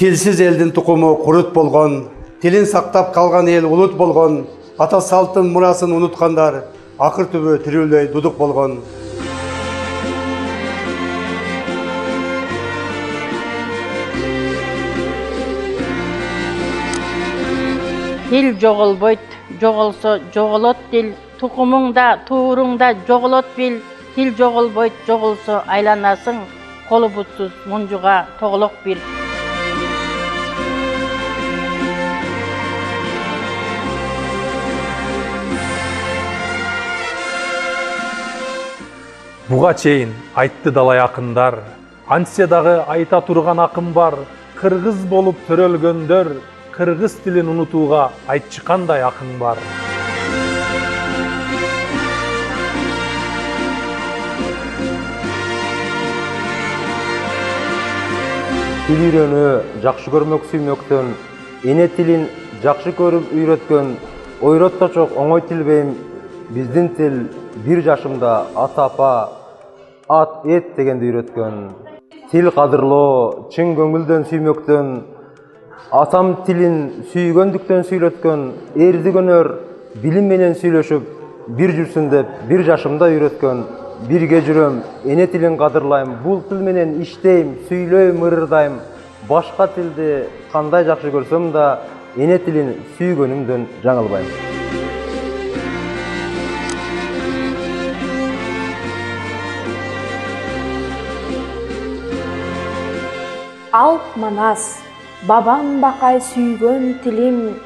Тилсиз элдин тукуму курут болгон, тилин сактап калган эл улут болгон, ата салттын мурасын унуткандар акыр түбү тирүүлөй дудук болгон. Тил жоголбойт, жоголсо жоголот тил, тукумуңда, тууруңда жоголот бил. Тил жоголбойт, жоголсо айланасың, колу бутсуз мунжуга тоголок бир. Буга чейин айтты далай акындар, антсе дагы айта турган акым бар. Кыргыз болуп төрөлгөндөр, кыргыз тилин унутууга айтчы кандай акын бар. Тил үйрөнүү жакшы көрмөк сүймөктөн, эне тилин жакшы көрүп үйрөткөн, ойротто чок оңой тилбейм, биздин тил 1 жашымда ата апа ат эт дегенди үйрөткөн. Тил кадырлоо чын көңүлдөн сүймөктөн, атам тилин сүйгөндүктөн сүйлөткөн, эрди көнөр билим менен сүйлөшүп, бир жүрсүн деп 1 жашымда үйрөткөн. Бирге жүрөм, эне тилин кадырлайм, бул тил менен иштейм, сүйлөйм, ырырдайм. Башка тилди кандай жакшы көрсөм да, эне тилин сүйгөнүмдөн жаңылбайм. Алп манас, бабам бакай сүйгөн тилим,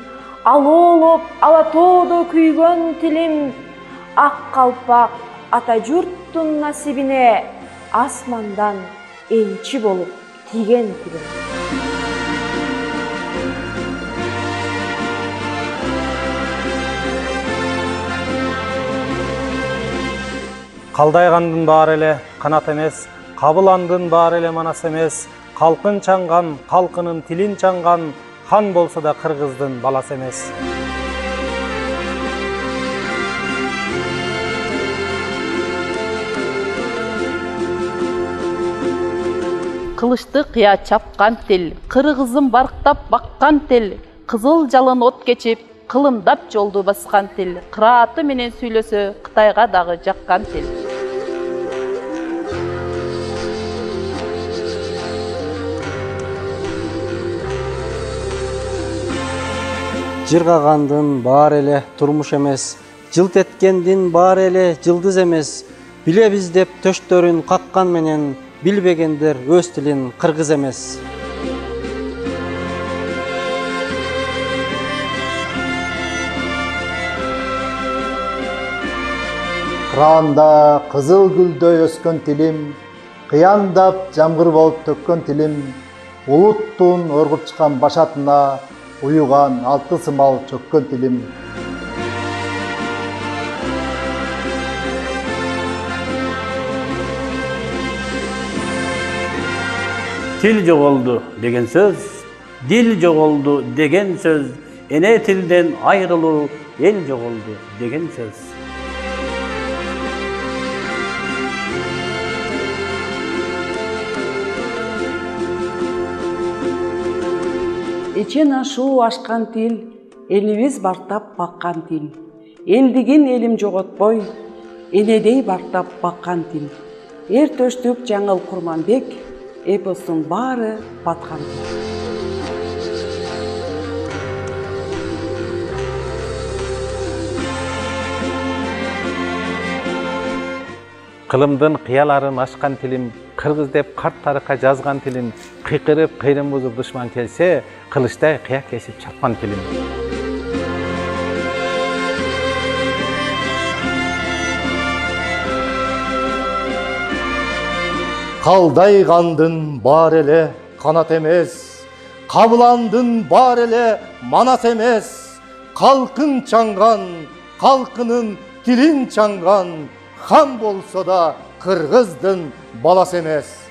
алоолоп алатоодо күйгөн тилим, ак калпак ата журттун насибине асмандан энчи болуп тиген тилим. Калдайгандын баары эле канат эмес, кабыландын баары эле манас эмес. Калкын чаңган, калкынын тилин чаңган, хан болсо да кыргыздын баласы эмес. Кылычты кыя чапкан тил, кыргызым барктап баккан тил, кызыл жалын от кечип, кылымдап жолду баскан тил, кырааты менен сүйлөсө Кытайга дагы жаккан тил. Жыргагандын баары эле турмуш эмес, жылт эткендин баары эле жылдыз эмес. Билебиз деп төштөрүн каккан менен, билбегендер өз тилин кыргыз эмес. Кыранда кызыл гүлдөй өскөн тилим, кыяндап жамгыр болуп төккөн тилим, улуттун оргуп чыккан башатына уюган алты сымал чөккөн тилим. Til жоголду деген сөз, дил жоголду деген сөз, эне тилден айрылуу эл жоголду деген сөз. Эчен ашуу ашкан тил, элибиз бартап баккан тил. Элдигин элим жоготпой, энедей бартап баккан тил. Эр төштүк Жаңыл Курманбек, эпостун баары баткан тил. Кылымдын кыяларын ашкан тилим, кыргыз деп карт тарыхка жазган тилим, кыйкырып кыйрым бузуп душман келсе, кылычтай кыя кесип чапкан тилим. Калдайгандын баары эле канат эмес, кабыландын баары эле манас эмес. Калкын чаңган, калкынын тилин чаңган, хан болсо да кыргыздын баласы эмес.